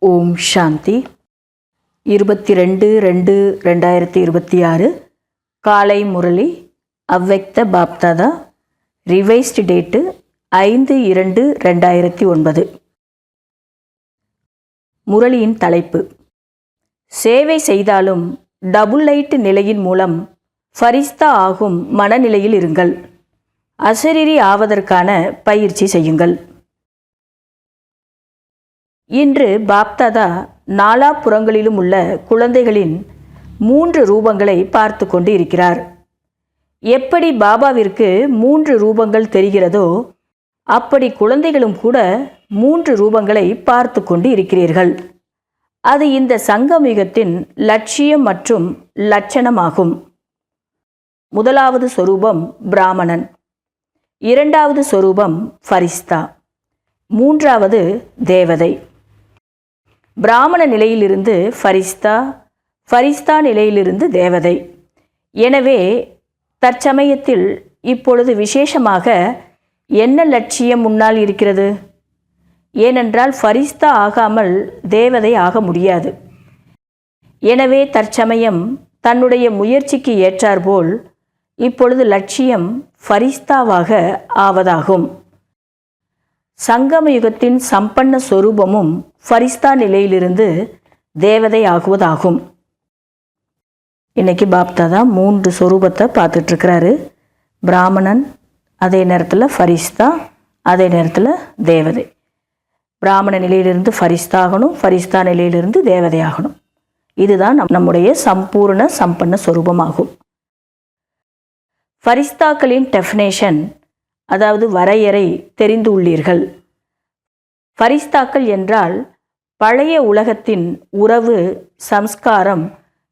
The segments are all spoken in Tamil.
ஓம் சாந்தி. 22/2/2026 காலை முரளி. அவ்வக்த பாப்தாதா. Revised date 5/2/2009. முரளியின் தலைப்பு: சேவை செய்தாலும் டபுள் லைட் நிலையின் மூலம் ஃபரிஸ்தா ஆகும் மனநிலையில் இருங்கள். அசரீரி ஆவதற்கான பயிற்சி செய்யுங்கள். இன்று பாப்தாதா நாலாபுறங்களிலும் உள்ள குழந்தைகளின் 3 ரூபங்களை பார்த்து கொண்டு இருக்கிறார். எப்படி பாபாவிற்கு 3 ரூபங்கள் தெரிகிறதோ அப்படி குழந்தைகளும் கூட 3 ரூபங்களை பார்த்து கொண்டு இருக்கிறீர்கள். அது இந்த சங்கமயுகத்தின் லட்சியம் மற்றும் லட்சணமாகும். முதலாவது சொரூபம் பிராமணன், இரண்டாவது சொரூபம் ஃபரிஸ்தா, மூன்றாவது தேவதை. பிராமண நிலையிலிருந்து ஃபரிஸ்தா, ஃபரிஸ்தா நிலையிலிருந்து தேவதை. எனவே தற்சமயத்தில் இப்பொழுது விசேஷமாக என்ன லட்சியம் முன்னால் இருக்கிறது? ஏனென்றால் ஃபரிஸ்தா ஆகாமல் தேவதை ஆக முடியாது. எனவே தற்சமயம் தன்னுடைய முயற்சிக்கு ஏற்றாற்போல் இப்பொழுது லட்சியம் ஃபரிஸ்தாவாக ஆவதாகும். சங்கமயுகத்தின் சம்பன்ன சொரூபமும் ஃபரிஸ்தா நிலையிலிருந்து தேவதை ஆகுவதாகும். இன்னைக்கு பாப்தாதா 3 சொரூபத்தை பார்த்துட்ருக்கிறாரு. பிராமணன், அதே நேரத்தில் ஃபரிஸ்தா, அதே நேரத்தில் தேவதை. பிராமண நிலையிலிருந்து ஃபரிஸ்தா ஆகணும், ஃபரிஸ்தா நிலையிலிருந்து தேவதை ஆகணும். இதுதான் நம்முடைய சம்பூர்ண சம்பன்ன சொரூபமாகும். ஃபரிஸ்தாக்களின் டெஃபினேஷன், அதாவது வரையறை தெரிந்து உள்ளீர்கள். ஃபரிஸ்தாக்கள் என்றால் பழைய உலகத்தின் உறவு, சம்ஸ்காரம்,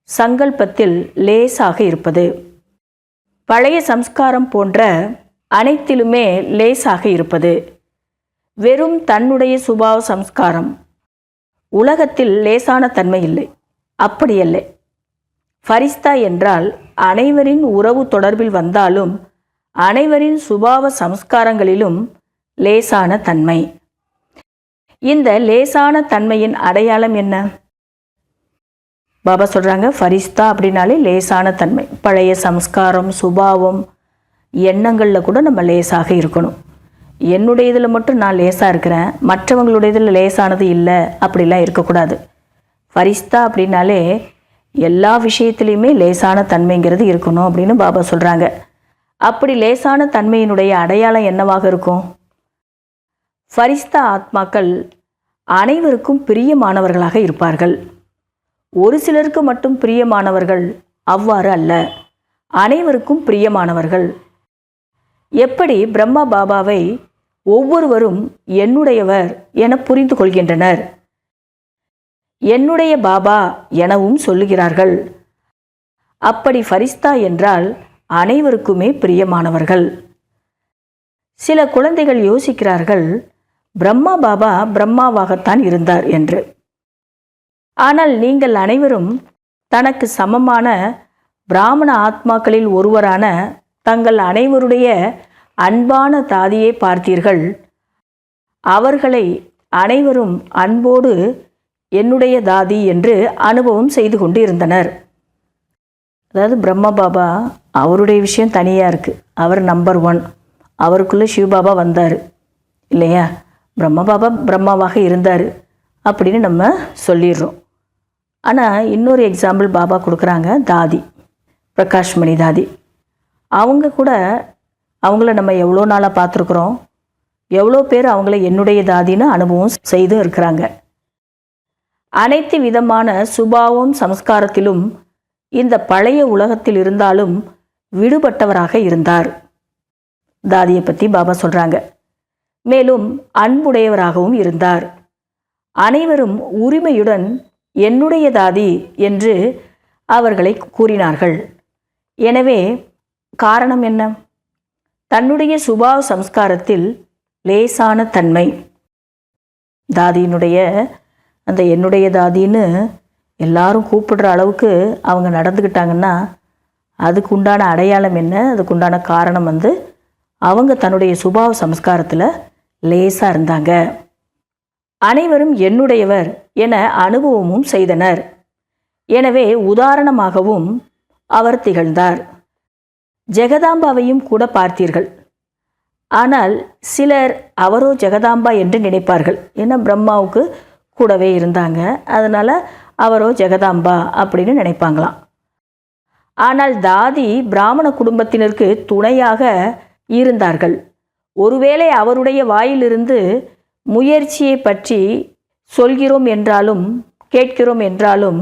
சங்கல்பத்தில் லேசாக இருப்பது. பழைய சம்ஸ்காரம் போன்ற அனைத்திலுமே லேசாக இருப்பது. வெறும் தன்னுடைய சுபாவ சம்ஸ்காரம். உலகத்தில் லேசான தன்மை இல்லை, அப்படியல்ல. ஃபரிஸ்தா என்றால் அனைவரின் உறவு தொடர்பில் வந்தாலும் அனைவரின் சுபாவ சம்ஸ்காரங்களிலும் லேசான தன்மை. இந்த லேசான தன்மையின் அடையாளம் என்ன? பாபா சொல்கிறாங்க, ஃபரிஸ்தா அப்படின்னாலே லேசான தன்மை. பழைய சம்ஸ்காரம், சுபாவம், எண்ணங்களில் கூட நம்ம லேசாக இருக்கணும். என்னுடைய இதில் மட்டும் நான் லேசாக இருக்கிறேன், மற்றவங்களுடைய இதில் லேசானது இல்லை, அப்படிலாம் இருக்கக்கூடாது. ஃபரிஸ்தா அப்படின்னாலே எல்லா விஷயத்துலேயுமே லேசான தன்மைங்கிறது இருக்கணும் அப்படின்னு பாபா சொல்கிறாங்க. அப்படி லேசான தன்மையினுடைய அடையாளம் என்னவாக இருக்கும்? ஃபரிஸ்தா ஆத்மாக்கள் அனைவருக்கும் பிரியமானவர்களாக இருப்பார்கள். ஒரு சிலருக்கு மட்டும் பிரியமானவர்கள் அவ்வாறு அல்ல, அனைவருக்கும் பிரியமானவர்கள். எப்படி பிரம்மா பாபாவை ஒவ்வொருவரும் என்னுடையவர் என புரிந்து கொள்கின்றனர், என்னுடைய பாபா எனவும் சொல்லுகிறார்கள். அப்படி ஃபரிஸ்தா என்றால் அனைவருக்குமே பிரியமானவர்கள். சில குழந்தைகள் யோசிக்கிறார்கள், பிரம்மா பாபா பிரம்மாவாகத்தான் இருந்தார் என்று. ஆனால் நீங்கள் அனைவரும் தனக்கு சமமான பிராமண ஆத்மாக்களில் ஒருவரான தங்கள் அனைவருடைய அன்பான தாதியை பார்த்தீர்கள். அவர்களை அனைவரும் அன்போடு என்னுடைய தாதி என்று அனுபவம் செய்து கொண்டு இருந்தனர். அதாவது பிரம்மா பாபா அவருடைய விஷயம் தனியாக இருக்குது. அவர் நம்பர் 1. அவருக்குள்ளே சிவபாபா வந்தார் இல்லையா? பிரம்மா பாபா பிரம்மாவாக இருந்தார் அப்படின்னு நம்ம சொல்லிடுறோம். ஆனால் இன்னொரு எக்ஸாம்பிள் பாபா கொடுக்குறாங்க, தாதி, பிரகாஷ்மணி தாதி. அவங்க கூட அவங்கள நம்ம எவ்வளோ நாளாக பார்த்துருக்குறோம். எவ்வளோ பேர் அவங்கள என்னுடைய தாதின்னு அனுபவம் செய்து இருக்கிறாங்க. அனைத்து விதமான சுபாவம் சம்ஸ்காரத்திலும் இந்த பழைய உலகத்தில் இருந்தாலும் விடுபட்டவராக இருந்தார். தாதியை பற்றி பாபா சொல்கிறாங்க. மேலும் அன்புடையவராகவும் இருந்தார். அனைவரும் உரிமையுடன் என்னுடைய தாதி என்று அவர்களை கூறினார்கள். எனவே காரணம் என்ன? தன்னுடைய சுபாவ சம்ஸ்காரத்தில் லேசான தன்மை. தாதியினுடைய அந்த என்னுடைய தாதின்னு எல்லாரும் கூப்பிடுற அளவுக்கு அவங்க நடந்துக்கிட்டாங்கன்னா அதுக்கு உண்டான அடையாளம் என்ன? அதுக்கு உண்டான காரணம் அவங்க தன்னுடைய சுபாவ சம்ஸ்காரத்தில் லேசாக இருந்தாங்க. அனைவரும் என்னுடையவர் என அனுபவமும் செய்தனர். எனவே உதாரணமாகவும் அவர் திகழ்ந்தார். ஜெகதாம்பாவையும் கூட பார்த்தீர்கள். ஆனால் சிலர் அவரோ ஜெகதாம்பா என்று நினைப்பார்கள். ஏன்னா பிரம்மாவுக்கு கூடவே இருந்தாங்க, அதனால் அவரோ ஜெகதாம்பா அப்படின்னு நினைப்பாங்களாம். ஆனால் தாதி பிராமண குடும்பத்தினருக்கு துணையாக இருந்தார்கள். ஒருவேளை அவருடைய வாயிலிருந்து முயற்சியை பற்றி சொல்கிறோம் என்றாலும் கேட்கிறோம் என்றாலும்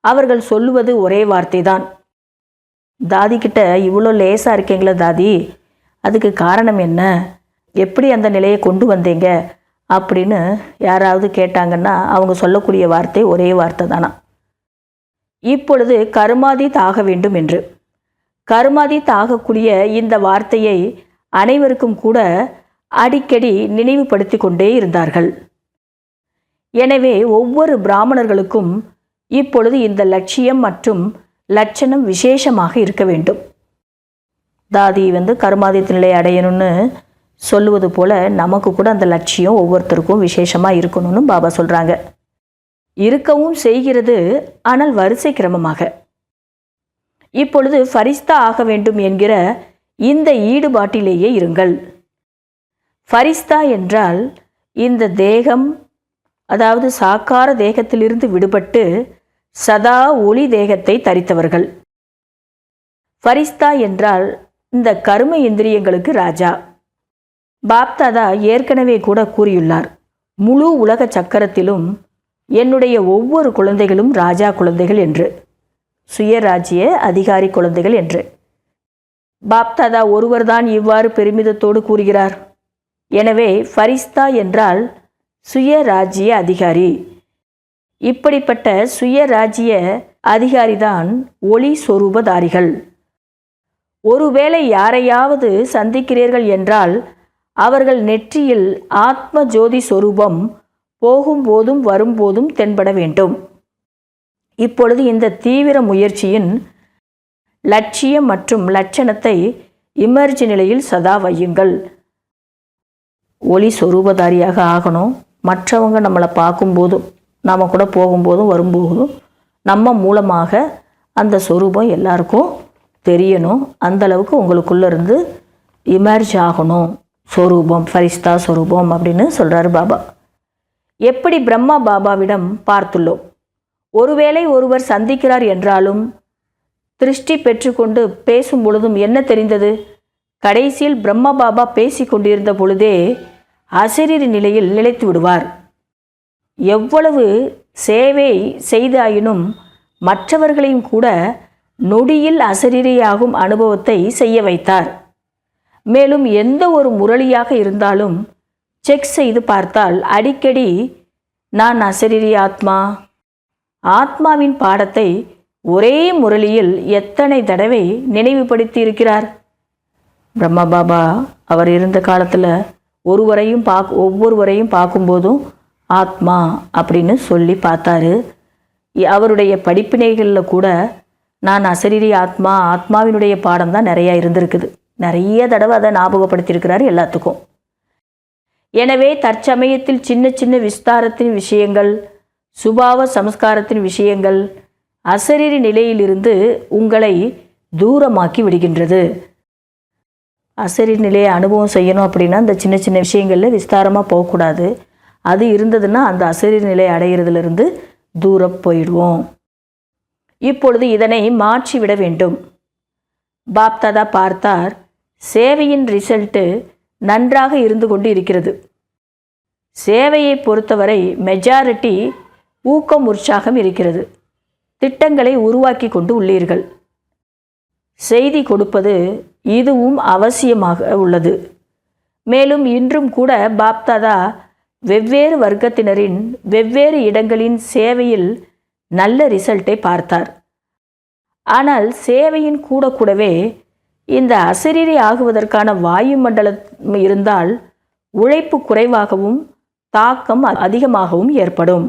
அவர்கள் சொல்லுவது ஒரே வார்த்தை தான். தாதி கிட்ட இவ்வளோ லேசாக இருக்கீங்களா தாதி, அதுக்கு காரணம் என்ன, எப்படி அந்த நிலையை கொண்டு வந்தீங்க அப்படின்னு யாராவது கேட்டாங்கன்னா அவங்க சொல்லக்கூடிய வார்த்தை ஒரே வார்த்தை தானா, இப்பொழுது கர்மாதீத் ஆக வேண்டும் என்று. கர்மாதீத் ஆகக்கூடிய இந்த வார்த்தையை அனைவருக்கும் கூட அடிக்கடி நினைவுபடுத்தி கொண்டே இருந்தார்கள். எனவே ஒவ்வொரு பிராமணர்களுக்கும் இப்பொழுது இந்த லட்சியம் மற்றும் லட்சணம் விசேஷமாக இருக்க வேண்டும். தாதி கர்மாதீத் நிலை அடையணும்னு சொல்லுவது போல நமக்கு கூட அந்த லட்சியம் ஒவ்வொருத்தருக்கும் விசேஷமாக இருக்கணும்னு பாபா சொல்கிறாங்க. இருக்கவும் செய்கிறது, ஆனால் வரிசை கிரமமாக. இப்பொழுது ஃபரிஸ்தா ஆக வேண்டும் என்கிற இந்த ஈடுபாட்டிலேயே இருங்கள். ஃபரிஸ்தா என்றால் இந்த தேகம், அதாவது சாக்கார தேகத்திலிருந்து விடுபட்டு சதா ஒளி தேகத்தை தரித்தவர்கள். ஃபரிஸ்தா என்றால் இந்த கர்ம இந்திரியங்களுக்கு ராஜா. பாப்தாதா ஏற்கனவே கூட கூறியுள்ளார், முழு உலக சக்கரத்திலும் என்னுடைய ஒவ்வொரு குழந்தைகளும் ராஜா குழந்தைகள் என்று, சுயராஜ்ய அதிகாரி குழந்தைகள் என்று. பாப்தாதா ஒருவர்தான் இவ்வாறு பெருமிதத்தோடு கூறுகிறார். எனவே ஃபரிஸ்தா என்றால் சுயராஜ்ய அதிகாரி. இப்படிப்பட்ட சுயராஜ்ய அதிகாரிதான் ஒளி சொரூபதாரிகள். ஒருவேளை யாரையாவது சந்திக்கிறீர்கள் என்றால் அவர்கள் நெற்றியில் ஆத்ம ஜோதி சொரூபம் போகும்போதும் வரும்போதும் தென்பட வேண்டும். இப்பொழுது இந்த தீவிர முயற்சியின் லட்சியம் மற்றும் லட்சணத்தை இமர்ஜி நிலையில் சதா வையுங்கள். ஒளி சொரூபதாரியாக ஆகணும். மற்றவங்க நம்மளை பார்க்கும்போதும் நாம் கூட போகும்போதும் வரும்போதும் நம்ம மூலமாக அந்த சொரூபம் எல்லாருக்கும் தெரியணும். அந்தளவுக்கு உங்களுக்குள்ளே இருந்து இமர்ஜ் ஆகணும். சொரூபம், ஃபரிஸ்தா சொரூபம் அப்படின்னு சொல்கிறாரு பாபா. எப்படி பிரம்மா பாபாவிடம் பார்த்துள்ளோம். ஒருவேளை ஒருவர் சந்திக்கிறார் என்றாலும் திருஷ்டி பெற்றுக்கொண்டு பேசும் பொழுதும் என்ன தெரிந்தது, கடைசியில் பிரம்மா பாபா பேசி கொண்டிருந்த பொழுதே அசரீரி நிலையில் நிலைத்து விடுவார். எவ்வளவு சேவை செய்தாயினும் மற்றவர்களையும் கூட நொடியில் அசரீரியாகும் அனுபவத்தை செய்ய வைத்தார். மேலும் எந்த ஒரு முரளியாக இருந்தாலும் செக் செய்து பார்த்தால் அடிக்கடி நான் அசரீரி ஆத்மா, ஆத்மாவின் பாடத்தை ஒரே முரளியில் எத்தனை தடவை நினைவுபடுத்தி இருக்கிறார். பிரம்மா பாபா அவர் இருந்த காலத்தில் ஒவ்வொருவரையும் பார்க்கும்போதும் ஆத்மா அப்படின்னு சொல்லி பார்த்தாரு. அவருடைய படிப்பினைகளில் கூட நான் அசரீரி ஆத்மா, ஆத்மாவினுடைய பாடம் தான் நிறையா இருந்திருக்குது. நிறைய தடவை அதை ஞாபகப்படுத்தியிருக்கிறார் எல்லாத்துக்கும். எனவே தற்சமயத்தில் சின்ன சின்ன விஸ்தாரத்தின் விஷயங்கள், சுபாவ சம்ஸ்காரத்தின் விஷயங்கள் அசரீரி நிலையிலிருந்து உங்களை தூரமாக்கி விடுகின்றது. அசரீரி நிலையை அனுபவம் செய்யணும் அப்படின்னா இந்த சின்ன சின்ன விஷயங்களில் விஸ்தாரமாக போகக்கூடாது. அது இருந்ததுன்னா அந்த அசரீரி நிலை அடைகிறதுலேருந்து தூரம் போயிடுவோம். இப்பொழுது இதனை மாற்றிவிட வேண்டும். பாப்தாதா பார்த்தார், சேவையின் ரிசல்ட்டு நன்றாக இருந்து கொண்டு இருக்கிறது. சேவையை பொறுத்தவரை மெஜாரிட்டி ஊக்கம் உற்சாகம் இருக்கிறது. திட்டங்களை உருவாக்கி கொண்டு உள்ளீர்கள். செய்தி கொடுப்பது இதுவும் அவசியமாக உள்ளது. மேலும் இன்றும் கூட பாப்தாதா வெவ்வேறு வர்க்கத்தினரின் வெவ்வேறு இடங்களின் சேவையில் நல்ல ரிசல்ட்டை பார்த்தார். ஆனால் சேவையின் கூடவே இந்த அசரீரி ஆகுவதற்கான வாயு மண்டலம் இருந்தால் உழைப்பு குறைவாகவும் தாக்கம் அதிகமாகவும் ஏற்படும்.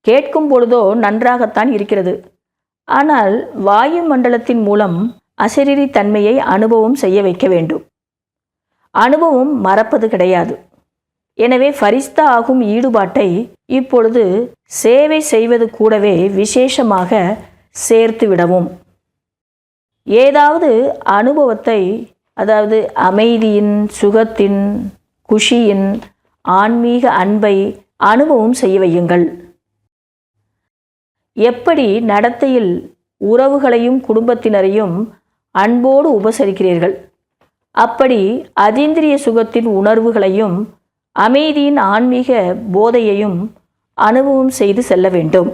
கேட்கும் பொழுதோ நன்றாகத்தான் இருக்கிறது. ஆனால் வாயு மண்டலத்தின் மூலம் அசரீரி தன்மையை அனுபவம் செய்ய வைக்க வேண்டும். அனுபவம் மறப்பது கிடையாது. எனவே ஃபரிஸ்தா ஆகும் ஈடுபாட்டை இப்பொழுது சேவை செய்வது கூடவே விசேஷமாக சேர்த்து விடவும். ஏதாவது அனுபவத்தை, அதாவது அமைதியின், சுகத்தின், குஷியின், ஆன்மீக அன்பை அனுபவம் செய்ய வையுங்கள். எப்படி நடத்தையில் உறவுகளையும் குடும்பத்தினரையும் அன்போடு உபசரிக்கிறீர்கள், அப்படி அதீந்திரிய சுகத்தின் உணர்வுகளையும் அமைதியின் ஆன்மீக போதையையும் அனுபவம் செய்து செல்ல வேண்டும்.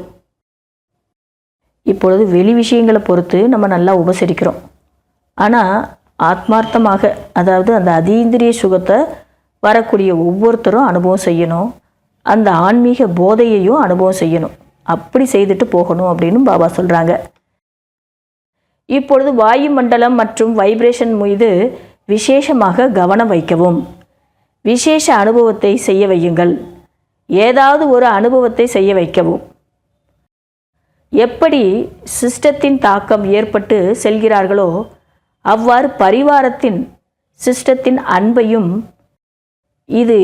இப்பொழுது வெளி விஷயங்களை பொறுத்து நம்ம நல்லா உபசரிக்கிறோம். ஆனால் ஆத்மார்த்தமாக, அதாவது அந்த அதீந்திரிய சுகத்தை வரக்கூடிய ஒவ்வொருத்தரும் அனுபவம் செய்யணும். அந்த ஆன்மீக போதையையும் அனுபவம் செய்யணும். அப்படி செய்துட்டு போகணும் அப்படின்னு பாபா சொல்கிறாங்க. இப்பொழுது வாயு மண்டலம் மற்றும் வைப்ரேஷன் மீது விசேஷமாக கவனம் வைக்கவும். விசேஷ அனுபவத்தை செய்ய வையுங்கள். ஏதாவது ஒரு அனுபவத்தை செய்ய வைக்கவும். எப்படி சிஸ்டத்தின் தாக்கம் ஏற்பட்டு செல்கிறார்களோ அவ்வாறு பரிவாரத்தின் சிஸ்டத்தின் அன்பையும் இது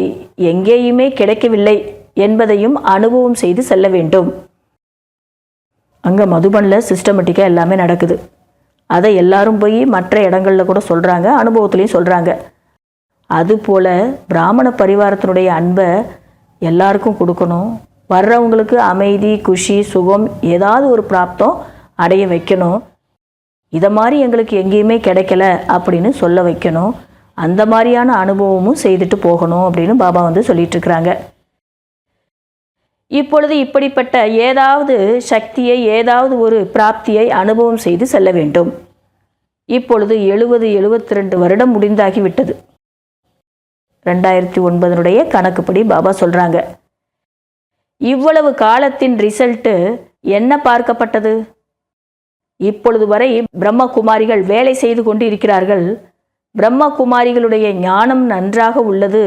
எங்கேயுமே கிடைக்கவில்லை என்பதையும் அனுபவம் செய்து செல்ல வேண்டும். அங்கே மதுபனில் சிஸ்டமேட்டிக்காக எல்லாமே நடக்குது. அதை எல்லாரும் போய் மற்ற இடங்களில் கூட சொல்கிறாங்க, அனுபவத்துலேயும் சொல்கிறாங்க. அதுபோல் பிராமண பரிவாரத்தினுடைய அன்பை எல்லாருக்கும் கொடுக்கணும். வர்றவங்களுக்கு அமைதி, குஷி, சுகம், ஏதாவது ஒரு பிராப்தம் அடைய வைக்கணும். இதை மாதிரி எங்களுக்கு எங்கேயுமே கிடைக்கல அப்படின்னு சொல்ல வைக்கணும். அந்த மாதிரியான அனுபவமும் செய்துட்டு போகணும் அப்படின்னு பாபா சொல்லிட்டு இருக்கிறாங்க. இப்பொழுது இப்படிப்பட்ட ஏதாவது சக்தியை, ஏதாவது ஒரு பிராப்தியை அனுபவம் செய்து செல்ல வேண்டும். இப்பொழுது 70-72 வருடம் முடிந்தாகிவிட்டது. 2009 கணக்குப்படி பாபா சொல்கிறாங்க. இவ்வளவு காலத்தின் ரிசல்ட்டு என்ன பார்க்கப்பட்டது? இப்பொழுது வரை பிரம்மகுமாரிகள் வேலை செய்து கொண்டு இருக்கிறார்கள். பிரம்மகுமாரிகளுடைய ஞானம் நன்றாக உள்ளது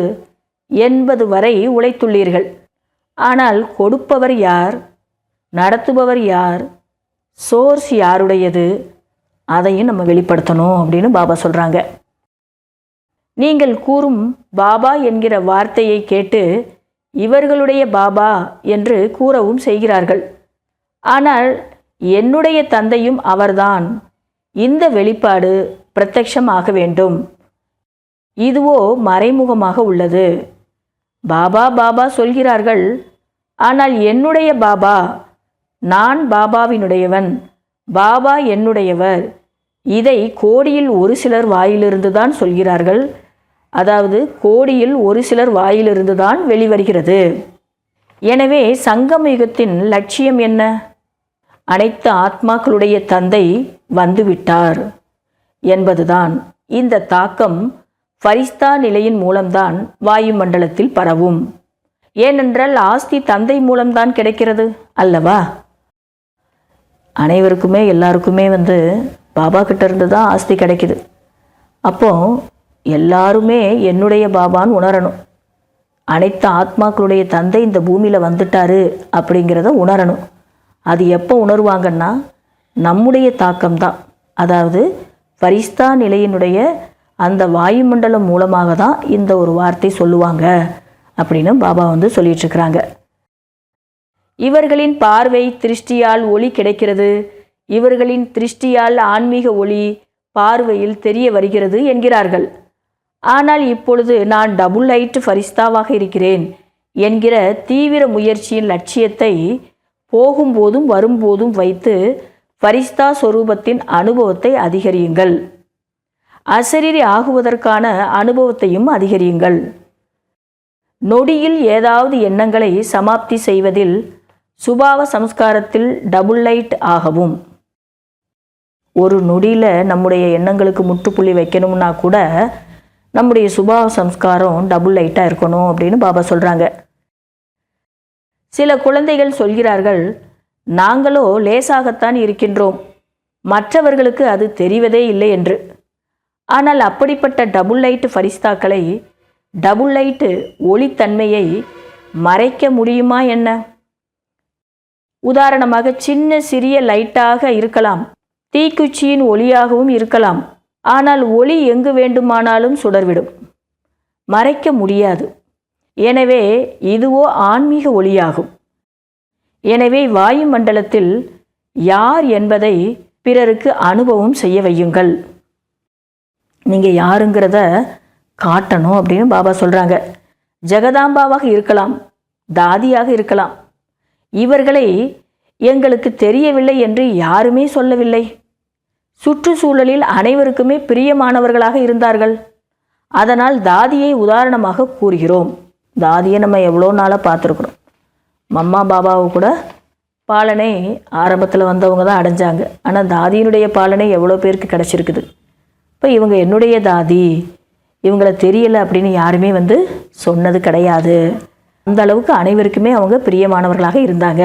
என்பது வரை உழைத்துள்ளீர்கள். ஆனால் கொடுப்பவர் யார், நடத்துபவர் யார், சோர்ஸ் யாருடையது, அதையும் நம்ம வெளிப்படுத்தணும் அப்படின்னு பாபா சொல்கிறாங்க. நீங்கள் கூறும் பாபா என்கிற வார்த்தையை கேட்டு இவர்களுடைய பாபா என்று கூறவும் செய்கிறார்கள். ஆனால் என்னுடைய தந்தையும் அவர்தான். இந்த வெளிப்பாடு பிரத்யட்சமாக வேண்டும். இதுவோ மறைமுகமாக உள்ளது. பாபா பாபா சொல்கிறார்கள். ஆனால் என்னுடைய பாபா, நான் பாபாவினுடையவன், பாபா என்னுடையவர், இதை கோடியில் ஒரு சிலர் வாயிலிருந்து தான் சொல்கிறார்கள். அதாவது கோடியில் ஒரு சிலர் வாயிலிருந்து தான் வெளிவருகிறது. எனவே சங்கம யுகத்தின் லட்சியம் என்ன? அனைத்து ஆத்மாக்களுடைய தந்தை வந்துவிட்டார் என்பதுதான். இந்த தாக்கம் ஃபரிஸ்தா நிலையின் மூலம்தான் வாயு மண்டலத்தில் பரவும். ஏனென்றால் ஆஸ்தி தந்தை மூலம்தான் கிடைக்கிறது அல்லவா? அனைவருக்குமே எல்லாருக்குமே பாபா கிட்ட இருந்து தான் ஆஸ்தி கிடைக்குது. அப்போ எல்லாருமே என்னுடைய பாபான்னு உணரணும். அனைத்து ஆத்மாக்களுடைய தந்தை இந்த பூமியில் வந்துட்டாரு அப்படிங்கிறத உணரணும். அது எப்போ உணர்வாங்கன்னா நம்முடைய தாக்கம்தான். அதாவது ஃபரிஸ்தா நிலையினுடைய அந்த வாயுமண்டலம் மூலமாக தான் இந்த ஒரு வார்த்தை சொல்லுவாங்க அப்படின்னு பாபா சொல்லிட்டுருக்கிறாங்க. இவர்களின் பார்வை திருஷ்டியால் ஒளி கிடைக்கிறது. இவர்களின் திருஷ்டியால் ஆன்மீக ஒளி பார்வையில் தெரிய வருகிறது என்கிறார்கள். ஆனால் இப்பொழுது நான் டபுள் லைட் ஃபரிஸ்தாவாக இருக்கிறேன் என்கிற தீவிர முயற்சியின் லட்சியத்தை போகும்போதும் வரும்போதும் வைத்து ஃபரிஸ்தா சொரூபத்தின் அனுபவத்தை அதிகரியுங்கள். அசரீரி ஆகுவதற்கான அனுபவத்தையும் அதிகரியுங்கள். நொடியில் ஏதாவது எண்ணங்களை சமாப்தி செய்வதில் சுபாவ சம்ஸ்காரத்தில் டபுள் லைட் ஆகவும். ஒரு நொடியில் நம்முடைய எண்ணங்களுக்கு முற்றுப்புள்ளி வைக்கணும்னா கூட நம்முடைய சுபாவ சம்ஸ்காரம் டபுள் லைட்டாக இருக்கணும் அப்படின்னு பாபா சொல்கிறாங்க. சில குழந்தைகள் சொல்கிறார்கள், நாங்களோ லேசாகத்தான் இருக்கின்றோம், மற்றவர்களுக்கு அது தெரிவதே இல்லை என்று. ஆனால் அப்படிப்பட்ட டபுள் லைட் ஃபரிஸ்தாக்களை, டபுள் லைட்டு ஒளித்தன்மையை மறைக்க முடியுமா என்ன? உதாரணமாக சின்ன சிறிய லைட்டாக இருக்கலாம், தீக்குச்சியின் ஒளியாகவும் இருக்கலாம். ஆனால் ஒளி எங்கு வேண்டுமானாலும் சுடர்விடும், மறைக்க முடியாது. எனவே இதுவோ ஆன்மீக ஒளியாகும். எனவே வாயு மண்டலத்தில் யார் என்பதை பிறருக்கு அனுபவம் செய்ய வையுங்கள். நீங்கள் யாருங்கிறத காட்டணும் அப்படின்னு பாபா சொல்கிறாங்க. ஜெகதாம்பாவாக இருக்கலாம், தாதியாக இருக்கலாம். இவர்களை எங்களுக்கு தெரியவில்லை என்று யாருமே சொல்லவில்லை. சுற்றுச்சூழலில் அனைவருக்குமே பிரியமானவர்களாக இருந்தார்கள். அதனால் தாதியை உதாரணமாக கூறுகிறோம். தாதியை நம்ம எவ்வளோ நாளாக பார்த்துருக்குறோம். மம்மா பாபாவை கூட பாலனை ஆரம்பத்தில் வந்தவங்க தான் அடைஞ்சாங்க. ஆனால் தாதியினுடைய பாலனை எவ்வளோ பேருக்கு கிடச்சிருக்குது. இப்போ இவங்க என்னுடைய தாதி, இவங்களை தெரியலை அப்படின்னு யாருமே சொன்னது கிடையாது. அந்த அளவுக்கு அனைவருக்குமே அவங்க பிரியமானவர்களாக இருந்தாங்க.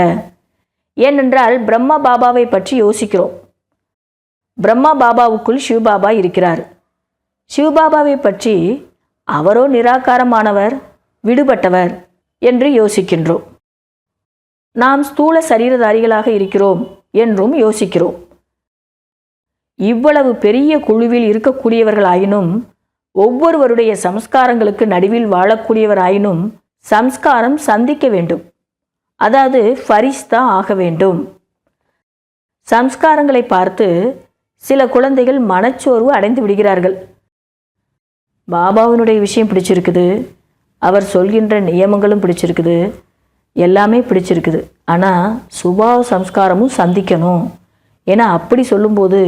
ஏனென்றால் பிரம்மா பாபாவை பற்றி யோசிக்கிறோம். பிரம்மா பாபாவுக்குள் சிவபாபா இருக்கிறார். சிவபாபாவை பற்றி அவரோ நிராகாரமானவர், விடுபட்டவர் என்று யோசிக்கின்றோம். நாம் ஸ்தூல சரீரதாரிகளாக இருக்கிறோம் என்றும் யோசிக்கிறோம். இவ்வளவு பெரிய குழுவில் இருக்கக்கூடியவர்களாயினும், ஒவ்வொருவருடைய சம்ஸ்காரங்களுக்கு நடுவில் வாழக்கூடியவராயினும் சம்ஸ்காரம் சந்திக்க வேண்டும். அதாவது ஃபரிஸ்தா ஆக வேண்டும். சம்ஸ்காரங்களை பார்த்து சில குழந்தைகள் மனச்சோர்வு அடைந்து விடுகிறார்கள். பாபாவினுடைய விஷயம் பிடிச்சிருக்குது, அவர் சொல்கின்ற நியமங்களும் பிடிச்சிருக்குது, எல்லாமே பிடிச்சிருக்குது. ஆனால் சுபாவ சம்ஸ்காரமும் சந்திக்கணும். ஏன்னா அப்படி சொல்லும்போது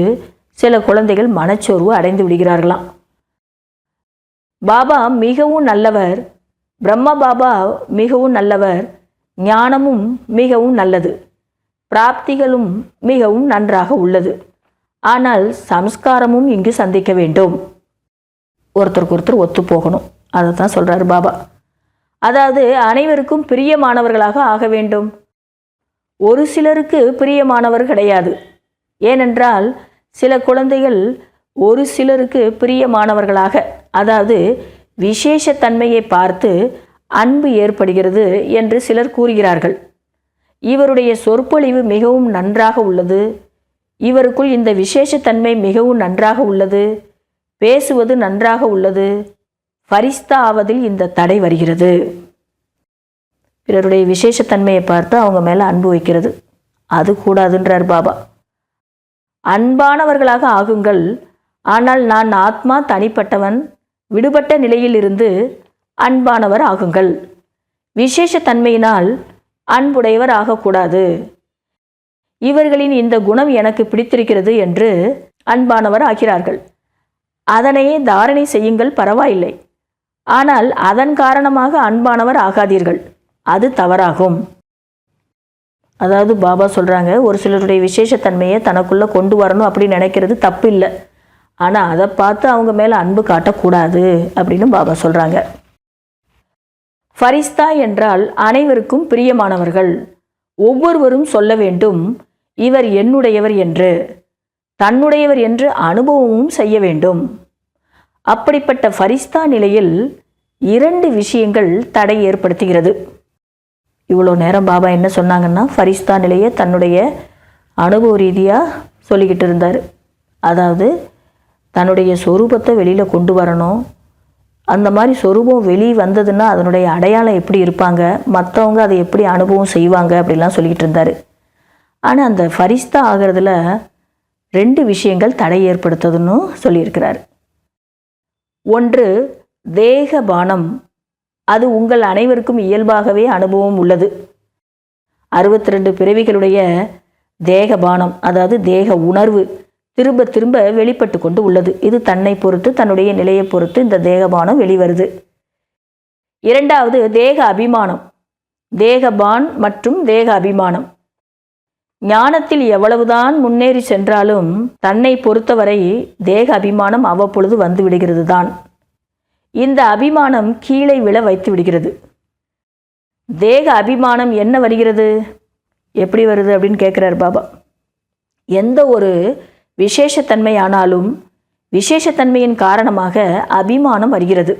சில குழந்தைகள் மனச்சோர்வு அடைந்து விடுகிறார்களாம். பாபா மிகவும் நல்லவர், பிரம்மா பாபா மிகவும் நல்லவர், ஞானமும் மிகவும் நல்லது, பிராப்திகளும் மிகவும் நன்றாக உள்ளது. ஆனால் சம்ஸ்காரமும் இங்கு சந்திக்க வேண்டும். ஒருத்தருக்கு ஒருத்தர் ஒத்து போகணும். அதை தான் சொல்கிறார் பாபா. அதாவது அனைவருக்கும் பிரியமானவர்களாக ஆக வேண்டும். ஒரு சிலருக்கு பிரியமானவர் கிடையாது. ஏனென்றால் சில குழந்தைகள் ஒரு சிலருக்கு பிரியமானவர்களாக, அதாவது விசேஷத்தன்மையை பார்த்து அன்பு ஏற்படுகிறது என்று சிலர் கூறுகிறார்கள். இவருடைய சொற்பொழிவு மிகவும் நன்றாக உள்ளது, இவருக்குள் இந்த விசேஷத்தன்மை மிகவும் நன்றாக உள்ளது, பேசுவது நன்றாக உள்ளது, ஃபரிஸ்தா ஆவதில் இந்த தடை வருகிறது. பிறருடைய விசேஷத்தன்மையை பார்த்து அவங்க மேலே அன்பு வைக்கிறது, அது கூடாதுன்றார் பாபா. அன்பானவர்களாக ஆகுங்கள். ஆனால் நான் ஆத்மா தனிப்பட்டவன், விடுபட்ட நிலையிலிருந்து அன்பானவர் ஆகுங்கள். விசேஷத்தன்மையினால் அன்புடையவர் ஆகக்கூடாது. இவர்களின் இந்த குணம் எனக்கு பிடித்திருக்கிறது என்று அன்பானவர் ஆகிறார்கள். அதனையே தாரணை செய்யுங்கள், பரவாயில்லை. ஆனால் அதன் காரணமாக அன்பானவர் ஆகாதீர்கள், அது தவறாகும். அதாவது பாபா சொல்கிறாங்க, ஒரு சிலருடைய விசேஷத்தன்மையை தனக்குள்ளே கொண்டு வரணும் அப்படின்னு நினைக்கிறது தப்பு இல்லை. ஆனால் அதை பார்த்து அவங்க மேலே அன்பு காட்டக்கூடாது அப்படின்னு பாபா சொல்கிறாங்க. ஃபரிஸ்தா என்றால் அனைவருக்கும் பிரியமானவர்கள். ஒவ்வொருவரும் சொல்ல வேண்டும், இவர் என்னுடையவர் என்று, தன்னுடையவர் என்று அனுபவமும் செய்ய வேண்டும். அப்படிப்பட்ட ஃபரிஸ்தா நிலையில் 2 விஷயங்கள் தடை ஏற்படுத்துகிறது. இவ்வளோ நேரம் பாபா என்ன சொன்னாங்கன்னா, ஃபரிஸ்தா நிலையை தன்னுடைய அனுபவ ரீதியாக சொல்லிக்கிட்டு இருந்தார். அதாவது தன்னுடைய சொரூபத்தை வெளியில் கொண்டு வரணும். அந்த மாதிரி சொரூபம் வெளியே வந்ததுன்னா அதனுடைய அடையாளம் எப்படி இருப்பாங்க, மற்றவங்க அதை எப்படி அனுபவம் செய்வாங்க அப்படிலாம் சொல்லிக்கிட்டு இருந்தார். ஆனால் அந்த ஃபரிஸ்தா ஆகிறதுல 2 விஷயங்கள் தடை ஏற்படுத்துதுன்னு சொல்லியிருக்கிறார். ஒன்று தேகபானம். அது உங்கள் அனைவருக்கும் இயல்பாகவே அனுபவம் உள்ளது. 62 பிறவிகளுடைய தேகபானம், அதாவது தேக உணர்வு திரும்ப திரும்ப வெளிப்பட்டு கொண்டு உள்ளது. இது தன்னை பொறுத்து, தன்னுடைய நிலையை பொறுத்து இந்த தேகபானம் வெளிவருது. 2வது தேக அபிமானம். தேகபான் மற்றும் தேக அபிமானம். ஞானத்தில் எவ்வளவுதான் முன்னேறி சென்றாலும் தன்னை பொறுத்தவரை தேக அபிமானம் அவ்வப்பொழுது வந்து விடுகிறது தான். இந்த அபிமானம் கீழே விழ வைத்து விடுகிறது. தேக அபிமானம் என்ன வருகிறது, எப்படி வருது அப்படின்னு கேட்குறார் பாபா. எந்த ஒரு விசேஷத்தன்மையானாலும் விசேஷத்தன்மையின் காரணமாக அபிமானம் வருகிறது.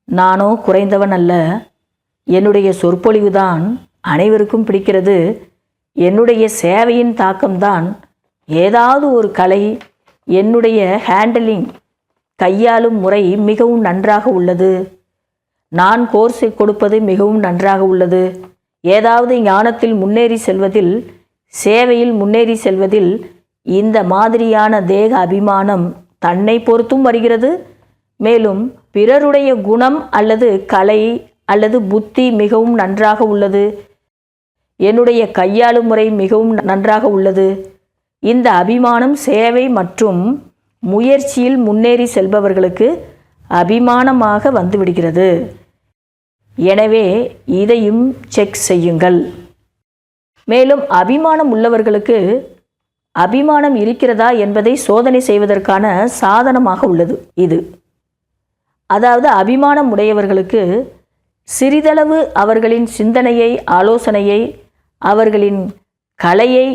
நானோ குறைந்தவன் அல்ல, என்னுடைய சொற்பொழிவுதான் அனைவருக்கும் பிடிக்கிறது, என்னுடைய சேவையின் தாக்கம்தான், ஏதாவது ஒரு கலை, என்னுடைய ஹேண்டலிங் கையாளும் முறை மிகவும் நன்றாக உள்ளது, நான் கோர்ஸை கொடுப்பது மிகவும் நன்றாக உள்ளது. ஏதாவது ஞானத்தில் முன்னேறி செல்வதில், சேவையில் முன்னேறி செல்வதில் இந்த மாதிரியான தேக அபிமானம் தன்னை பொறுத்தும் வருகிறது. மேலும் பிறருடைய குணம் அல்லது கலை அல்லது புத்தி மிகவும் நன்றாக உள்ளது. என்னுடைய கையாளும் முறை மிகவும் நன்றாக உள்ளது. இந்த அபிமானம் சேவை மற்றும் முயற்சியில் முன்னேறி செல்பவர்களுக்கு அபிமானமாக வந்துவிடுகிறது. எனவே இதையும் செக் செய்யுங்கள். மேலும் அபிமானம் உள்ளவர்களுக்கு அபிமானம் இருக்கிறதா என்பதை சோதனை செய்வதற்கான சாதனமாக உள்ளது இது. அதாவது அபிமானம் உடையவர்களுக்கு சிறிதளவு அவர்களின் சிந்தனையை, ஆலோசனையை, அவர்களின் கலையை,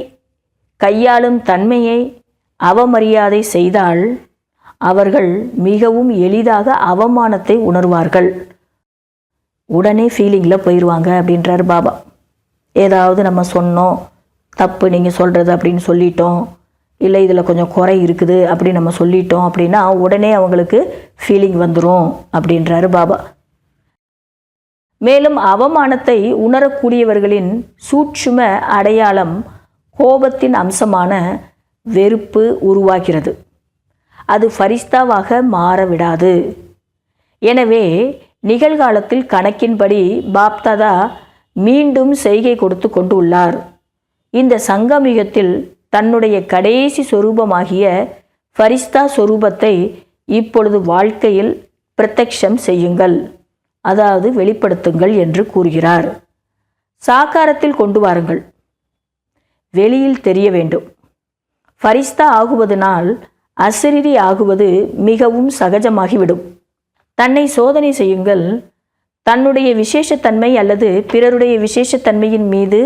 கையாளும் தன்மையை அவமரியாதை செய்தால் அவர்கள் மிகவும் எளிதாக அவமானத்தை உணர்வார்கள். உடனே ஃபீலிங்கில் போயிடுவாங்க அப்படின்றார் பாபா. ஏதாவது நம்ம சொன்னோம், தப்பு நீங்கள் சொல்கிறது அப்படின்னு சொல்லிட்டோம், இல்லை இதில் கொஞ்சம் குறை இருக்குது அப்படின்னு நம்ம சொல்லிட்டோம் அப்படின்னா உடனே அவங்களுக்கு ஃபீலிங் வந்துடும் அப்படின்றாரு பாபா. மேலும் அவமானத்தை உணரக்கூடியவர்களின் சூட்சும அடையாளம் கோபத்தின் அம்சமான வெறுப்பு உருவாகிறது. அது ஃபரிஸ்தாவாக மாறவிடாது. எனவே நிகழ்காலத்தில் கணக்கின்படி பாப்தாதா மீண்டும் செய்கை கொடுத்து கொண்டு உள்ளார். இந்த சங்கமிகத்தில் தன்னுடைய கடைசி சொரூபமாகிய ஃபரிஸ்தா சொரூபத்தை இப்பொழுது வாழ்க்கையில் பிரத்யக்ஷம் செய்யுங்கள், அதாவது வெளிப்படுத்துங்கள் என்று கூறுகிறார். சாக்காரத்தில் கொண்டு வாருங்கள், வெளியில் தெரிய வேண்டும். ஃபரிஸ்தா ஆகுவதனால் அசரீரி ஆகுவது மிகவும் சகஜமாகிவிடும். தன்னை சோதனை செய்யுங்கள். தன்னுடைய விசேஷத்தன்மை அல்லது பிறருடைய விசேஷத்தன்மையின் மீது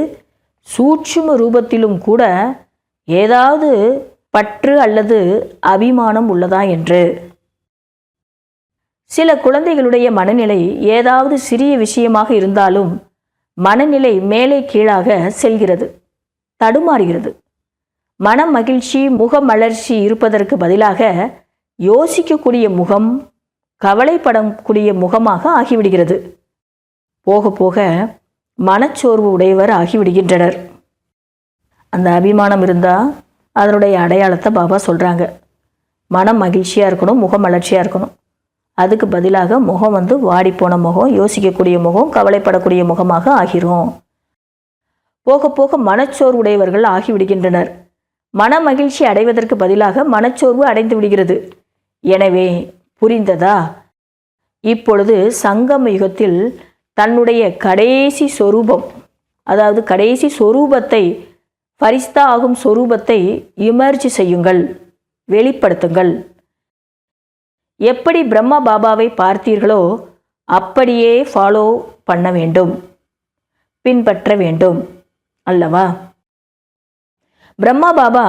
சூட்சும ரூபத்திலும் கூட ஏதாவது பற்று அல்லது அபிமானம் உள்ளதா என்று. சில குழந்தைகளுடைய மனநிலை ஏதாவது சிறிய விஷயமாக இருந்தாலும் மனநிலை மேலே கீழாக செல்கிறது, தடுமாறுகிறது. மன மகிழ்ச்சி, முகமலர்ச்சி இருப்பதற்கு பதிலாக யோசிக்கக்கூடிய முகம், கவலைப்படக்கூடிய முகமாக ஆகிவிடுகிறது. போக போக மனச்சோர்வு உடையவர் ஆகிவிடுகின்றனர். அந்த அபிமானம் இருந்தால் அதனுடைய அடையாளத்தை பாபா சொல்கிறாங்க. மனம் மகிழ்ச்சியாக இருக்கணும், முகம் மலர்ச்சியாக இருக்கணும். அதுக்கு பதிலாக முகம் வாடிப்போன முகம், யோசிக்கக்கூடிய முகம், கவலைப்படக்கூடிய முகமாக ஆகிறோம். போக போக மனச்சோர்வு உடையவர்கள் ஆகிவிடுகின்றனர். மன மகிழ்ச்சி அடைவதற்கு பதிலாக மனச்சோர்வு அடைந்து விடுகிறது. எனவே புரிந்ததா? இப்பொழுது சங்கம யுகத்தில் தன்னுடைய கடைசி சொரூபம், அதாவது கடைசி சொரூபத்தை, ஃபரிஸ்தா ஆகும் சொரூபத்தை இமர்ஜ் செய்யுங்கள், வெளிப்படுத்துங்கள். எப்படி பிரம்மா பாபாவை பார்த்தீர்களோ அப்படியே ஃபாலோ பண்ண வேண்டும், பின்பற்ற வேண்டும் அல்லவா? பிரம்மா பாபா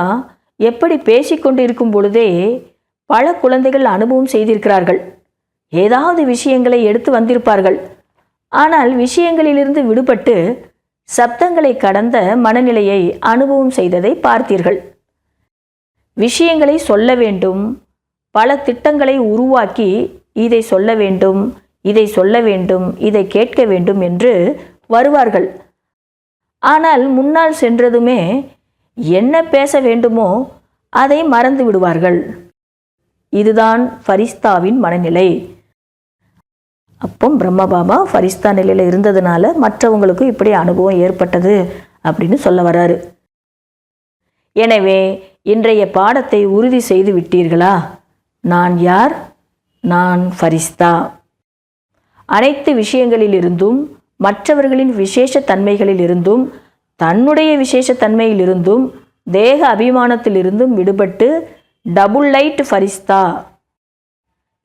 எப்படி பேசிக்கொண்டு இருக்கும் பொழுதே பல குழந்தைகள் அனுபவம் செய்திருக்கிறார்கள். ஏதாவது விஷயங்களை எடுத்து வந்திருப்பார்கள். ஆனால் விஷயங்களிலிருந்து விடுபட்டு சப்தங்களை கடந்த மனநிலையை அனுபவம் செய்ததை பார்த்தீர்கள். விஷயங்களை சொல்ல வேண்டும், பல திட்டங்களை உருவாக்கி இதை சொல்ல வேண்டும், இதை சொல்ல வேண்டும், இதை கேட்க வேண்டும் என்று வருவார்கள். ஆனால் முன்னால் சென்றதுமே என்ன பேச வேண்டுமோ அதை மறந்து விடுவார்கள். இதுதான் ஃபரிஸ்தாவின் மனநிலை. அப்போ பிரம்மா பாபா ஃபரிஸ்தா நிலையில் இருந்ததுனால மற்றவங்களுக்கு இப்படி அனுபவம் ஏற்பட்டது அப்படின்னு சொல்ல வராரு. எனவே இன்றைய பாடத்தை உறுதி செய்து விட்டீர்களா? நான் யார்? நான் ஃபரிஸ்தா. அனைத்து விஷயங்களிலிருந்தும், மற்றவர்களின் விசேஷ தன்மைகளிலிருந்தும், தன்னுடைய விசேஷ தன்மையிலிருந்தும், தேக அபிமானத்திலிருந்தும் விடுபட்டு டபுள் லைட் ஃபரிஸ்தா.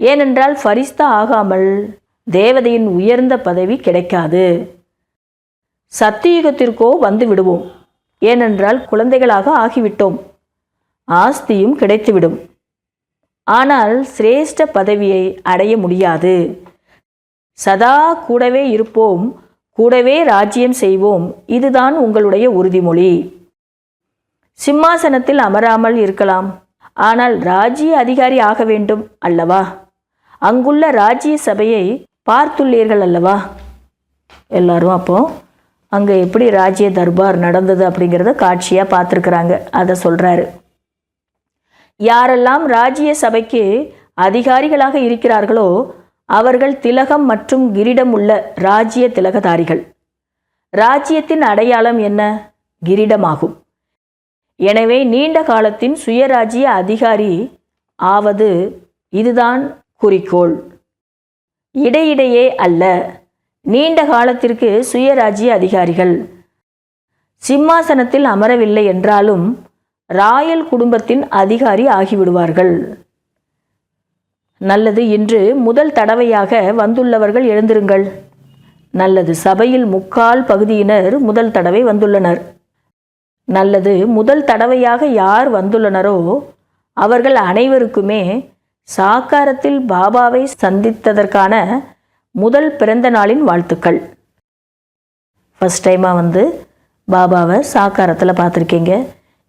ஏனென்றால் ஃபரிஸ்தா ஆகாமல் தேவதையின் உயர்ந்த பதவி கிடைக்காது. சத்தியுகத்திற்கோ வந்து விடுவோம், ஏனென்றால் குழந்தைகளாக ஆகிவிட்டோம். ஆஸ்தியும் கிடைத்துவிடும். ஆனால் சிரேஷ்ட பதவியை அடைய முடியாது. சதா கூடவே இருப்போம், கூடவே ராஜ்யம் செய்வோம். இதுதான் உங்களுடைய உறுதிமொழி. சிம்மாசனத்தில் அமராமல் இருக்கலாம், ஆனால் ராஜ்ய அதிகாரி ஆக வேண்டும் அல்லவா? அங்குள்ள ராஜ்ய சபையை பார்த்துள்ளீர்கள் அல்லவா எல்லாரும். அப்போது அங்கே எப்படி ராஜ்ய தர்பார் நடந்தது அப்படிங்கிறத காட்சியாக பார்த்துருக்குறாங்க. அதை சொல்கிறாரு. யாரெல்லாம் ராஜ்ய சபைக்கு அதிகாரிகளாக இருக்கிறார்களோ அவர்கள் திலகம் மற்றும் கிரீடம் உள்ள ராஜ்ய திலகதாரிகள். ராஜ்யத்தின் அடையாளம் என்ன? கிரீடமாகும். எனவே நீண்ட காலத்தின் சுயராஜ்ய அதிகாரி ஆவது இதுதான் குறிக்கோள். இடையிடையே அல்ல, நீண்ட காலத்திற்கு சுயராஜ்ய அதிகாரிகள். சிம்மாசனத்தில் அமரவில்லை என்றாலும் ராயல் குடும்பத்தின் அதிகாரி ஆகிவிடுவார்கள். நல்லது. இன்று முதல் தடவையாக வந்துள்ளவர்கள் எழுந்திருங்கள். நல்லது. சபையில் 3/4 பகுதியினர் முதல் தடவை வந்துள்ளனர். நல்லது. முதல் தடவையாக யார் வந்துள்ளனரோ அவர்கள் அனைவருக்குமே சாக்காரத்தில் பாபாவை சந்தித்ததற்கான முதல் பிறந்த நாளின் வாழ்த்துக்கள். ஃபஸ்ட் டைமாக வந்து பாபாவை சாக்காரத்தில் பார்த்துருக்கீங்க.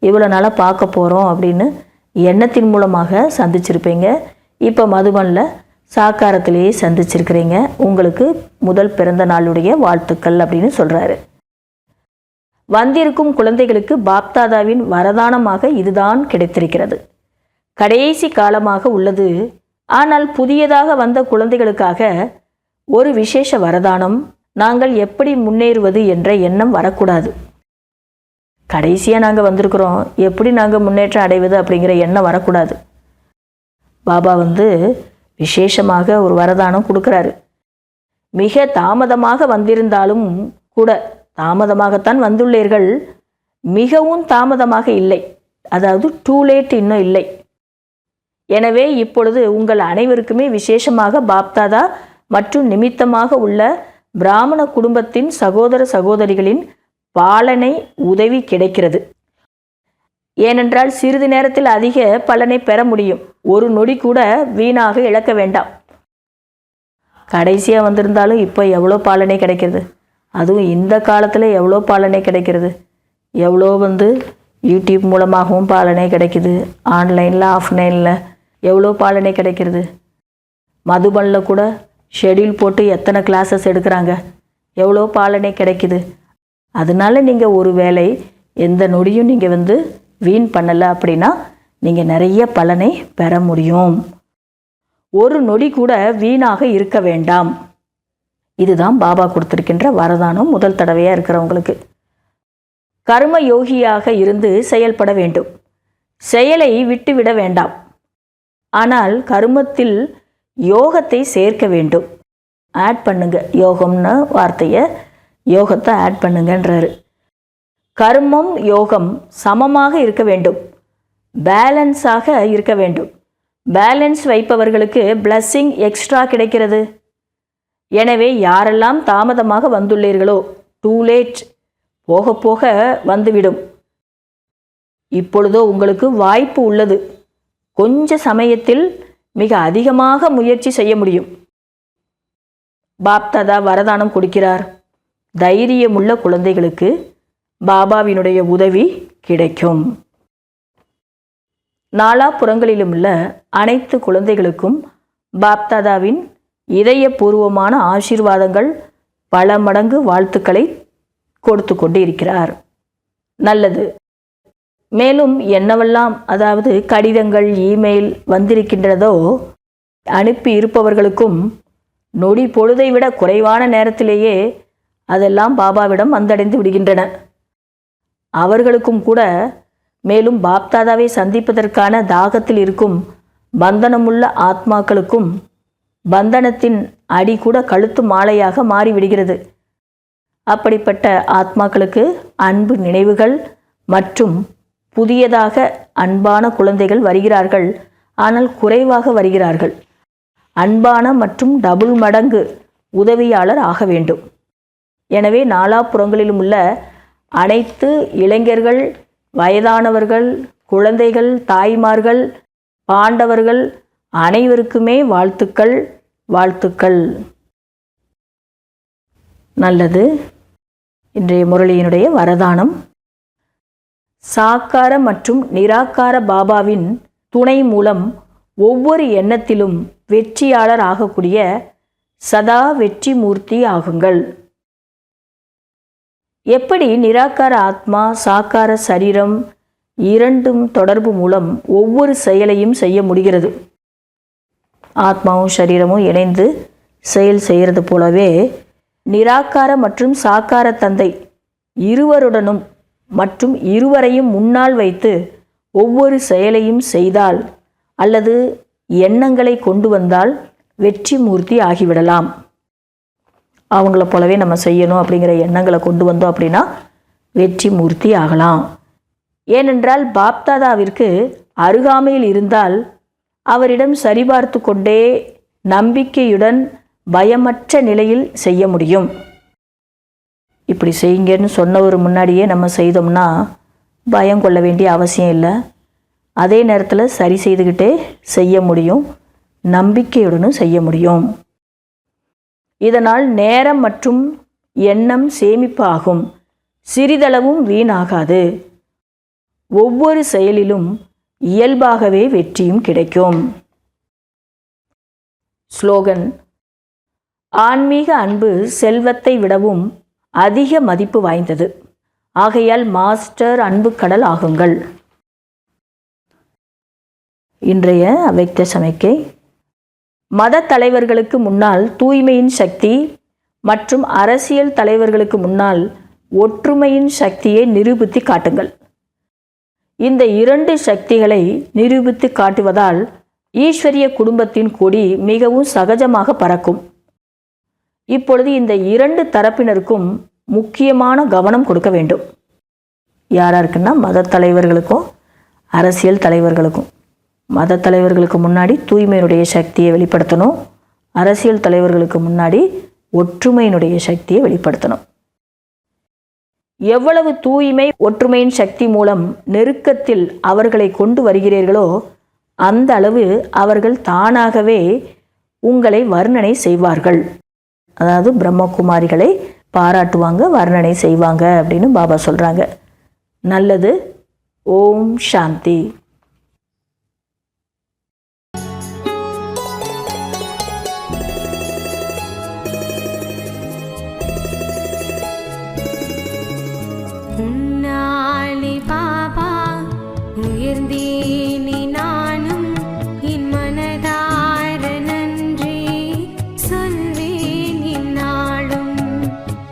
இவ்வளோ நாளாக பார்க்க போகிறோம் அப்படின்னு எண்ணத்தின் மூலமாக சந்திச்சிருப்பீங்க. இப்போ மதுபனில் சாக்காரத்திலேயே சந்திச்சிருக்கிறீங்க. உங்களுக்கு முதல் பிறந்த நாளுடைய வாழ்த்துக்கள் அப்படின்னு சொல்கிறாரு. வந்திருக்கும் குழந்தைகளுக்கு பாப்தாதாவின் வரதானமாக இதுதான் கிடைத்திருக்கிறது. கடைசி காலமாக உள்ளது. ஆனால் புதியதாக வந்த குழந்தைகளுக்காக ஒரு விசேஷ வரதானம். நாங்கள் எப்படி முன்னேறுவது என்ற எண்ணம் வரக்கூடாது. கடைசியாக நாங்கள் வந்திருக்கிறோம், எப்படி நாங்கள் முன்னேற்றம் அடைவது அப்படிங்கிற எண்ணம் வரக்கூடாது. பாபா வந்து விசேஷமாக ஒரு வரதானம் கொடுக்குறாரு. மிக தாமதமாக வந்திருந்தாலும் கூட, தாமதமாகத்தான் வந்துள்ளீர்கள், மிகவும் தாமதமாக இல்லை, அதாவது டூ லேட் இன்னும் இல்லை. எனவே இப்பொழுது உங்கள் அனைவருக்குமே விசேஷமாக பாப்தாதா மற்றும் நிமித்தமாக உள்ள பிராமண குடும்பத்தின் சகோதர சகோதரிகளின் பாலனை உதவி கிடைக்கிறது. ஏனென்றால் சிறிது நேரத்தில் அதிக பலனை பெற முடியும். ஒரு நொடி கூட வீணாக இழக்க வேண்டாம். கடைசியாக வந்திருந்தாலும் இப்போ எவ்வளோ பாலனை கிடைக்கிறது, அதுவும் இந்த காலத்தில் எவ்வளோ பாலனை கிடைக்கிறது. எவ்வளோ வந்து யூடியூப் மூலமாகவும் பாலனை கிடைக்குது, ஆன்லைனில் ஆஃப்லைனில் எவ்வளோ பாலனை கிடைக்கிறது. மதுபனில் கூட ஷெடியூல் போட்டு எத்தனை கிளாஸஸ் எடுக்கிறாங்க, எவ்வளோ பாலனை கிடைக்குது. அதனால நீங்கள் ஒரு வேளை எந்த நொடியும் நீங்கள் வந்து வீண் பண்ணலை அப்படின்னா நீங்கள் நிறைய பலனை பெற முடியும். ஒரு நொடி கூட வீணாக இருக்க வேண்டாம். இதுதான் பாபா கொடுத்திருக்கின்ற வரதானம் முதல் தடவையாக இருக்கிறவங்களுக்கு. கர்ம யோகியாக இருந்து செயல்பட வேண்டும். செயலை விட்டுவிட வேண்டாம். ஆனால் கர்மத்தில் யோகத்தை சேர்க்க வேண்டும். ஆட் பண்ணுங்க, யோகம்னு வார்த்தையை, யோகத்தை ஆட் பண்ணுங்கன்றாரு. கர்மம் யோகம் சமமாக இருக்க வேண்டும், பேலன்ஸாக இருக்க வேண்டும். பேலன்ஸ் வைப்பவர்களுக்கு பிளஸ்ஸிங் எக்ஸ்ட்ரா கிடைக்கிறது. எனவே யாரெல்லாம் தாமதமாக வந்துள்ளீர்களோ டூ லேட், போக போக வந்துவிடும். இப்பொழுதோ உங்களுக்கு வாய்ப்பு உள்ளது. கொஞ்ச சமயத்தில் மிக அதிகமாக முயற்சி செய்ய முடியும். பாப்தாதா வரதானம் கொடுக்கிறார். தைரியமுள்ள குழந்தைகளுக்கு பாபாவினுடைய உதவி கிடைக்கும். நாலாபுறங்களிலும் உள்ள அனைத்து குழந்தைகளுக்கும் பாப்தாதாவின் இதயபூர்வமான ஆசீர்வாதங்கள், பல மடங்கு வாழ்த்துக்களை கொடுத்து கொண்டு இருக்கிறார். நல்லது. மேலும் என்னவெல்லாம், அதாவது கடிதங்கள், இமெயில் வந்திருக்கின்றதோ அனுப்பி இருப்பவர்களுக்கும் நொடி பொழுதை விட குறைவான நேரத்திலேயே அதெல்லாம் பாபாவிடம் வந்தடைந்து விடுகின்றன. அவர்களுக்கும் கூட மேலும் பாப்தாதாவை சந்திப்பதற்கான தாகத்தில் இருக்கும் பந்தனமுள்ள ஆத்மாக்களுக்கும் பந்தனத்தின் அடி கூட கழுத்து மாலையாக மாறிவிடுகிறது. அப்படிப்பட்ட ஆத்மாக்களுக்கு அன்பு நினைவுகள் மற்றும் புதியதாக அன்பான குழந்தைகள் வருகிறார்கள். ஆனால் குறைவாக வருகிறார்கள். அன்பான மற்றும் டபுள் மடங்கு உதவியாளர் ஆக வேண்டும். எனவே நாலாபுறங்களிலும் உள்ள அனைத்து இளைஞர்கள், வயதானவர்கள், குழந்தைகள், தாய்மார்கள், பாண்டவர்கள் அனைவருக்குமே வாழ்த்துக்கள், வாழ்த்துக்கள். நல்லது. இன்றைய முரளியினுடைய வரதானம்: சாக்கார மற்றும் நிராகார பாபாவின் துணை மூலம் ஒவ்வொரு எண்ணத்திலும் வெற்றியாளர் ஆகக்கூடிய சதா வெற்றி மூர்த்தி ஆகுங்கள். எப்படி நிராகார ஆத்மா சாக்கார சரீரம் இரண்டும் தொடர்பு மூலம் ஒவ்வொரு செயலையும் செய்ய முடிகிறது, ஆத்மாவும் சரீரமும் இணைந்து செயல் செய்கிறது போலவே நிராகார மற்றும் சாக்கார தந்தை இருவருடனும் மற்றும் இருவரையும் முன்னால் வைத்து ஒவ்வொரு செயலையும் செய்தால் அல்லது எண்ணங்களை கொண்டு வந்தால் வெற்றி மூர்த்தி ஆகிவிடலாம். அவங்கள போலவே நம்ம செய்யணும் அப்படிங்கிற எண்ணங்களை கொண்டு வந்தோம் அப்படின்னா வெற்றி மூர்த்தி ஆகலாம். ஏனென்றால் பாப்தாதாவிற்கு அருகாமையில் இருந்தால் அவரிடம் சரிபார்த்து கொண்டே நம்பிக்கையுடன் பயமற்ற நிலையில் செய்ய முடியும். இப்படி செய்யுங்கன்னு சொன்னவர் முன்னாடியே நம்ம செய்தோம்னா பயம் கொள்ள வேண்டிய அவசியம் இல்லை. அதே நேரத்தில் சரி செய்துக்கிட்டே செய்ய முடியும், நம்பிக்கையுடனும் செய்ய முடியும். இதனால் நேரம் மற்றும் எண்ணம் சேமிப்பு ஆகும், சிறிதளவும் வீணாகாது. ஒவ்வொரு செயலிலும் இயல்பாகவே வெற்றியும் கிடைக்கும். ஸ்லோகன்: ஆன்மீக அன்பு செல்வத்தை விடவும் அதிக மதிப்பு வாய்ந்தது. ஆகையால் மாஸ்டர் அன்பு கடல் ஆகுங்கள். இன்றைய அவ்யக்த சமிக்கை: மத தலைவர்களுக்கு முன்னால் தூய்மையின் சக்தி மற்றும் அரசியல் தலைவர்களுக்கு முன்னால் ஒற்றுமையின் சக்தியை நிரூபித்து காட்டுங்கள். இந்த இரண்டு சக்திகளை நிரூபித்து காட்டுவதால் ஈஸ்வரிய குடும்பத்தின் கொடி மிகவும் சகஜமாக பறக்கும். இப்பொழுது இந்த இரண்டு தரப்பினருக்கும் முக்கியமான கவனம் கொடுக்க வேண்டும். யாராருக்குன்னா மத தலைவர்களுக்கும் அரசியல் தலைவர்களுக்கும். மத தலைவர்களுக்கு முன்னாடி தூய்மையினுடைய சக்தியை வெளிப்படுத்தணும், அரசியல் தலைவர்களுக்கு முன்னாடி ஒற்றுமையினுடைய சக்தியை வெளிப்படுத்தணும். எவ்வளவு தூய்மை ஒற்றுமையின் சக்தி மூலம் நெருக்கத்தில் அவர்களை கொண்டு வருகிறீர்களோ அந்த அளவு அவர்கள் தானாகவே உங்களை வர்ணனை செய்வார்கள். அதாவது பிரம்மகுமாரிகளை பாராட்டுவாங்க, வர்ணனை செய்வாங்க அப்படின்னு பாபா சொல்கிறாங்க. நல்லது. ஓம் சாந்தி. உன்னாலே பாபா உயர்ந்தேனே நானும் என் மனதார நன்றி சொல்வேன் என்னாலும்.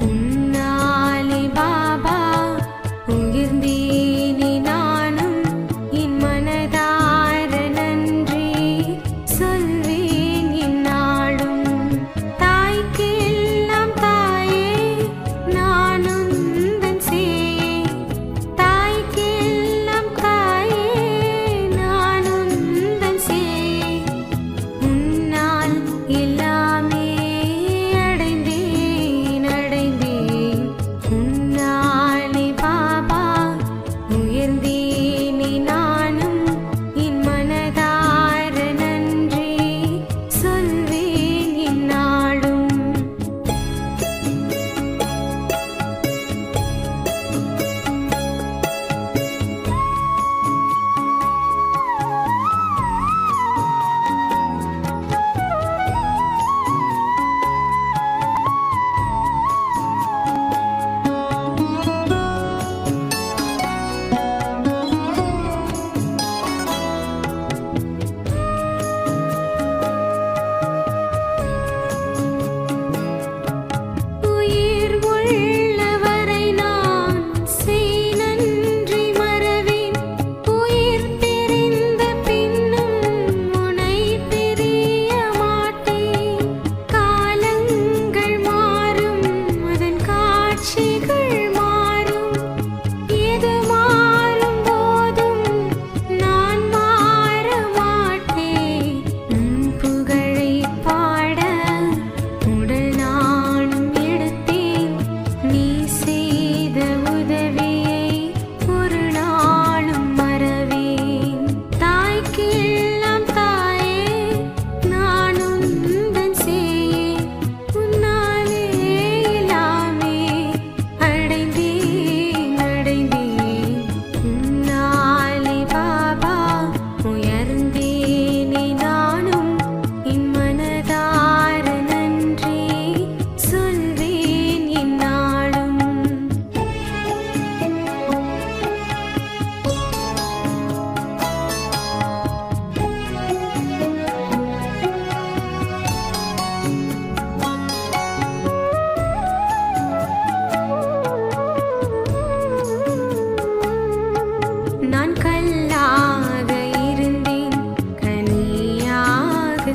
உன்னாலே பாபா உயர்ந்தேனே நானும் என்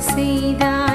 செய்தாய்.